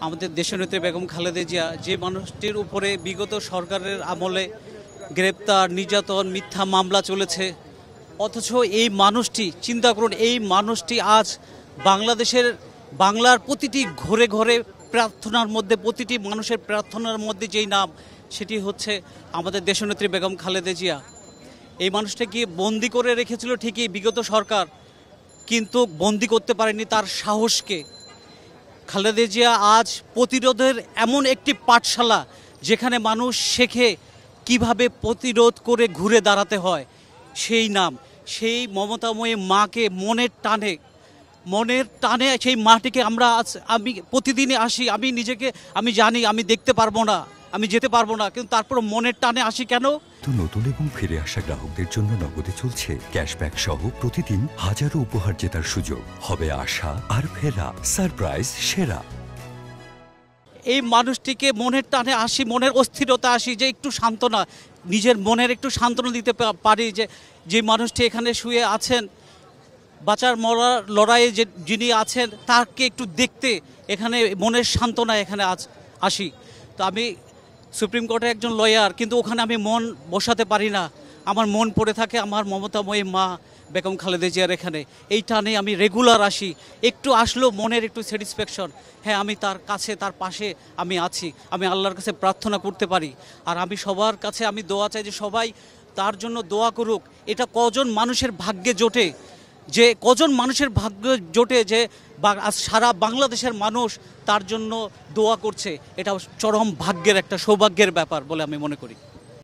আমাদের দেশনেত্রী বেগম খালেদা জিয়া, যে মানুষটির উপরে বিগত সরকারের আমলে গ্রেপ্তার, নির্যাতন, মিথ্যা মামলা চলেছে, অথচ এই মানুষটি, চিন্তা করুন, এই মানুষটি আজ বাংলার প্রতিটি ঘরে ঘরে প্রার্থনার মধ্যে, প্রতিটি মানুষের প্রার্থনার মধ্যে যেই নাম, সেটি হচ্ছে আমাদের দেশনেত্রী বেগম খালেদা জিয়া। এই মানুষটাকে বন্দি করে রেখেছিল ঠিকই বিগত সরকার, কিন্তু বন্দি করতে পারেনি তার সাহসকে। খালেদা জিয়া আজ প্রতিরোধের এমন একটি পাঠশালা, যেখানে মানুষ শেখে কিভাবে প্রতিরোধ করে ঘুরে দাঁড়াতে হয়। সেই নাম, সেই মমতাময়ী মাকে মনের টানে সেই মাটিকে আমি প্রতিদিনই আসি। আমি জানি আমি দেখতে পারবো না, আমি যেতে পারবো না, কিন্তু তারপর মনের টানে আসি কেন? তো নতুন এবং ফিরে আসা গ্রাহকদের জন্য নগদে চলছে ক্যাশব্যাক সহ প্রতিদিন হাজারো উপহার জেতার সুযোগ। হবে আশা আর ফেরা, সারপ্রাইজ সেরা। এই মানুষটিকে মনের টানে আসি, মনের অস্থিরতা আসি, যে একটু সান্ত্বনা, নিজের মনের একটু সান্ত্বনা দিতে পারি, যে মানুষটি এখানে শুয়ে আছেন, বাঁচার মরার লড়াইয়ে যিনি আছেন, তাকে একটু দেখতে এখানে মনের সান্ত্বনা এখানে আসি। তো আমি সুপ্রিম কোর্টের একজন লয়ার, কিন্তু ওখানে আমি মন বসাতে পারি না। আমার মন পড়ে থাকে আমার মমতাময়ী মা বেগম খালেদা জিয়ার এখানে। এই টানে আমি রেগুলার আসি, একটু আসলেও মনের একটু স্যাটিসফ্যাকশন। হ্যাঁ, আমি তার কাছে, তার পাশে আমি আছি, আমি আল্লাহর কাছে প্রার্থনা করতে পারি। আর আমি সবার কাছে আমি দোয়া চাই যে সবাই তার জন্য দোয়া করুক। এটা কজন মানুষের ভাগ্যে জোটে, যে সারা বাংলাদেশের মানুষ তার জন্য দোয়া করছে। এটা চরম ভাগ্যের, একটা সৌভাগ্যের ব্যাপার বলে আমি মনে করি।